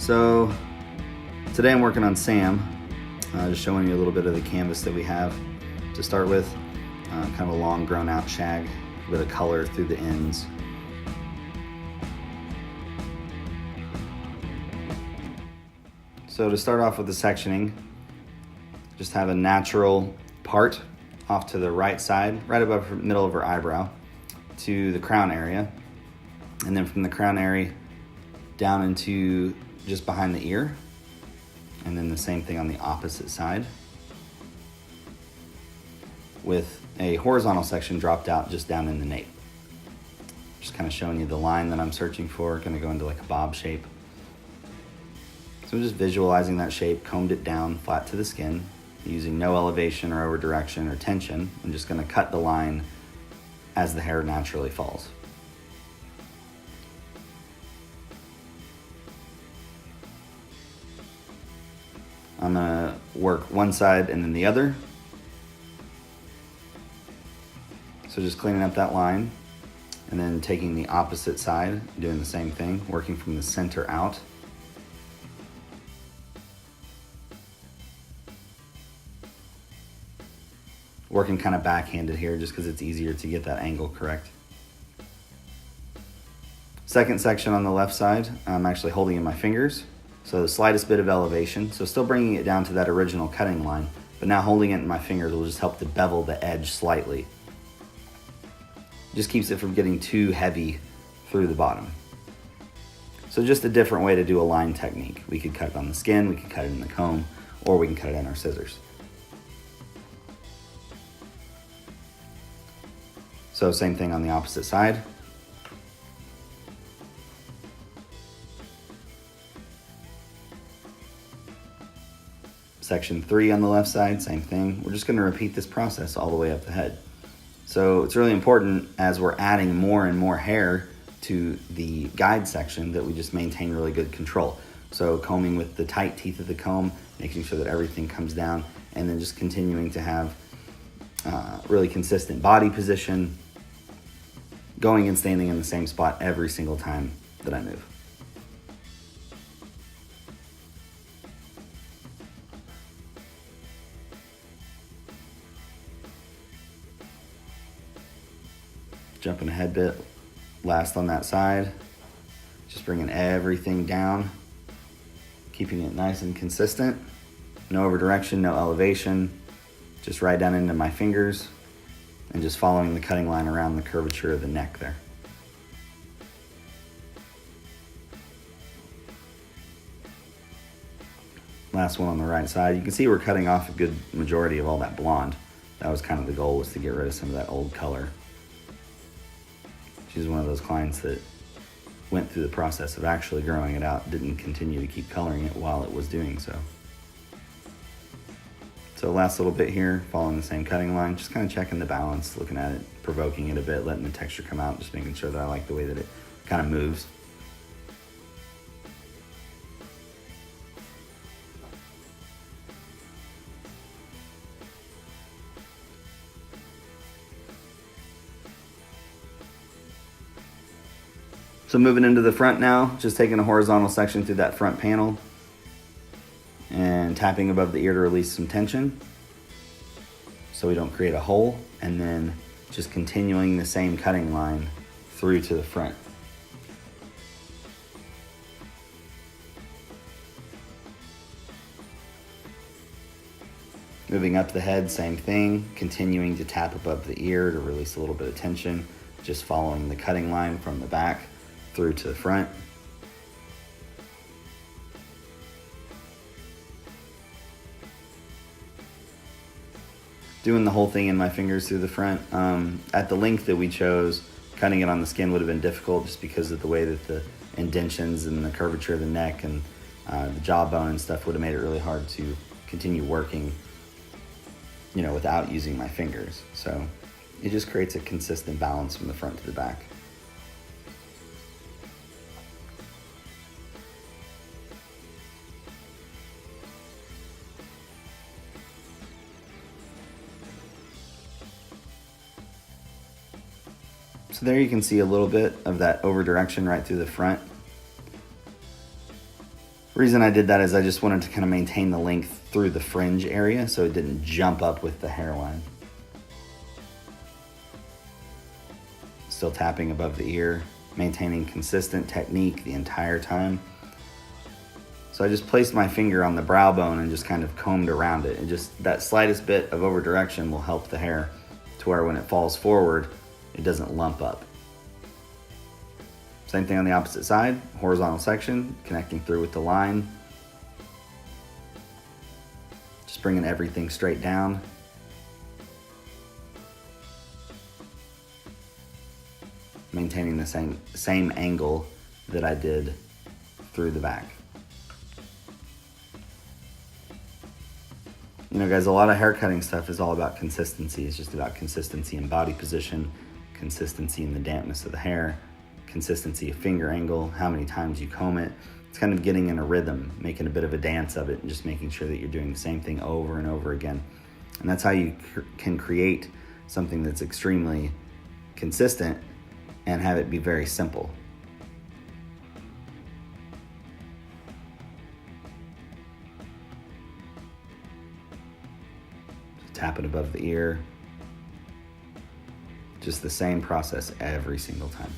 So today I'm working on Sam, just showing you a little bit of the canvas that we have to start with. Kind of a long grown out shag with a color through the ends. So to start off with the sectioning, just have a natural part off to the right side, right above the middle of her eyebrow, to the crown area. And then from the crown area down into just behind the ear. And then the same thing on the opposite side, with a horizontal section dropped out just down in the nape. Just kind of showing you the line that I'm searching for, going to go into like a bob shape. So I'm just visualizing that shape, combed it down flat to the skin, using no elevation or over direction or tension. I'm just going to cut the line as the hair naturally falls. I'm gonna work one side and then the other. So just cleaning up that line and then taking the opposite side, doing the same thing, working from the center out. Working kind of backhanded here just because it's easier to get that angle correct. Second section on the left side, I'm actually holding in my fingers. So the slightest bit of elevation, so still bringing it down to that original cutting line, but now holding it in my fingers will just help to bevel the edge slightly. Just keeps it from getting too heavy through the bottom. So just a different way to do a line technique. We could cut it on the skin, we could cut it in the comb, or we can cut it in our scissors. So same thing on the opposite side. Section 3 on the left side, same thing. We're just going to repeat this process all the way up the head. So it's really important as we're adding more and more hair to the guide section that we just maintain really good control. So combing with the tight teeth of the comb, making sure that everything comes down, and then just continuing to have really consistent body position, going and standing in the same spot every single time that I move. Jumping ahead a bit, last on that side, just bringing everything down, keeping it nice and consistent, no over direction, no elevation, just right down into my fingers, and just following the cutting line around the curvature of the neck there. Last one on the right side. You can see we're cutting off a good majority of all that blonde. That was kind of the goal, was to get rid of some of that old color. She's one of those clients that went through the process of actually growing it out, didn't continue to keep coloring it while it was doing so. So last little bit here, following the same cutting line, just kind of checking the balance, looking at it, provoking it a bit, letting the texture come out, just making sure that I like the way that it kind of moves. So moving into the front now, just taking a horizontal section through that front panel and tapping above the ear to release some tension so we don't create a hole, and then just continuing the same cutting line through to the front. Moving up the head, same thing, continuing to tap above the ear to release a little bit of tension, just following the cutting line from the back through to the front. Doing the whole thing in my fingers through the front. At the length that we chose, cutting it on the skin would have been difficult just because of the way that the indentions and the curvature of the neck and the jawbone and stuff would have made it really hard to continue working, you know, without using my fingers. So it just creates a consistent balance from the front to the back. So there you can see a little bit of that over direction right through the front. reason I did that is I just wanted to kind of maintain the length through the fringe area so it didn't jump up with the hairline. Still tapping above the ear, maintaining consistent technique the entire time. So I just placed my finger on the brow bone and just kind of combed around it. And just that slightest bit of over direction will help the hair to where when it falls forward, it doesn't lump up. Same thing on the opposite side, horizontal section, connecting through with the line. Just bringing everything straight down. Maintaining the same angle that I did through the back. You know, guys, a lot of hair cutting stuff is all about consistency. It's just about consistency in body position, consistency in the dampness of the hair, consistency of finger angle, how many times you comb it. It's kind of getting in a rhythm, making a bit of a dance of it, and just making sure that you're doing the same thing over and over again. And that's how you can create something that's extremely consistent and have it be very simple. Tap it above the ear. Just the same process every single time.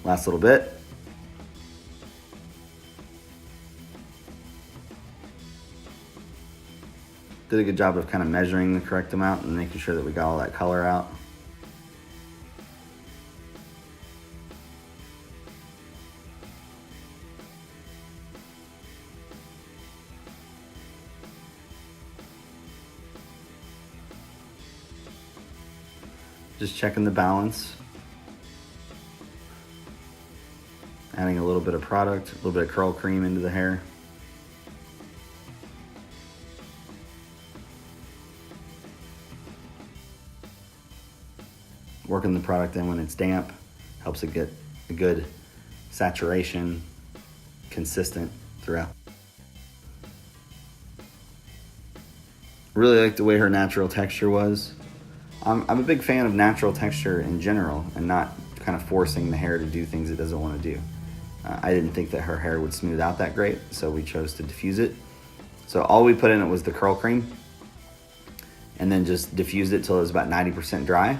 Last little bit. Did a good job of kind of measuring the correct amount and making sure that we got all that color out. Just checking the balance. Adding a little bit of product, a little bit of curl cream into the hair. Working the product in when it's damp helps it get a good saturation, consistent throughout. Really like the way her natural texture was. I'm a big fan of natural texture in general and not kind of forcing the hair to do things it doesn't want to do. I didn't think that her hair would smooth out that great, so we chose to diffuse it. So all we put in it was the curl cream and then just diffused it till it was about 90% dry.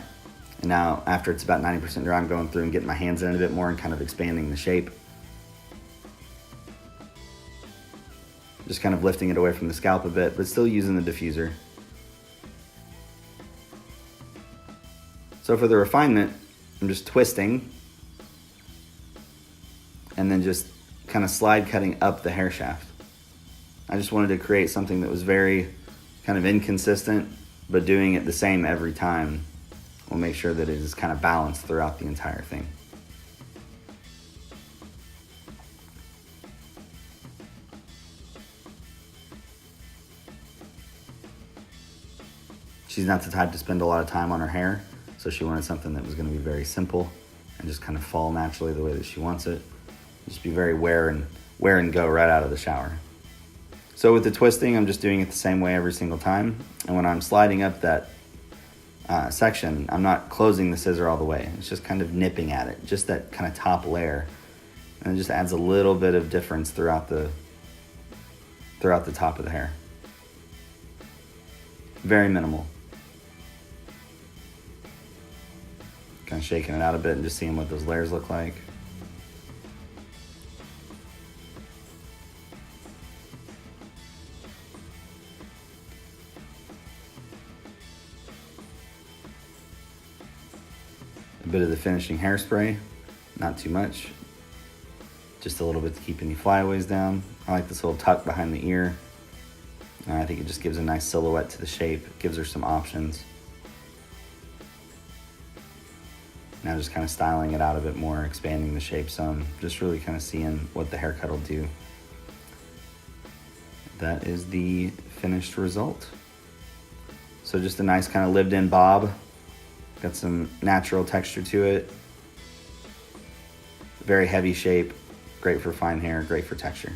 And now after it's about 90% dry, I'm going through and getting my hands in it a bit more and kind of expanding the shape. Just kind of lifting it away from the scalp a bit, but still using the diffuser. So for the refinement, I'm just twisting and then just kind of slide cutting up the hair shaft. I just wanted to create something that was very kind of inconsistent, but doing it the same every time will make sure that it is kind of balanced throughout the entire thing. She's not the type to spend a lot of time on her hair, so she wanted something that was going to be very simple and just kind of fall naturally the way that she wants it. Just be very wear and go right out of the shower. So with the twisting, I'm just doing it the same way every single time. And when I'm sliding up that section, I'm not closing the scissor all the way. It's just kind of nipping at it, just that kind of top layer. And it just adds a little bit of difference throughout the top of the hair. Very minimal. Kind of shaking it out a bit and just seeing what those layers look like. A bit of the finishing hairspray, not too much. Just a little bit to keep any flyaways down. I like this little tuck behind the ear. I think it just gives a nice silhouette to the shape. It gives her some options. Now just kind of styling it out a bit more, expanding the shape some, just really kind of seeing what the haircut will do. That is the finished result. So just a nice kind of lived-in bob. Got some natural texture to it. Very heavy shape, great for fine hair, great for texture.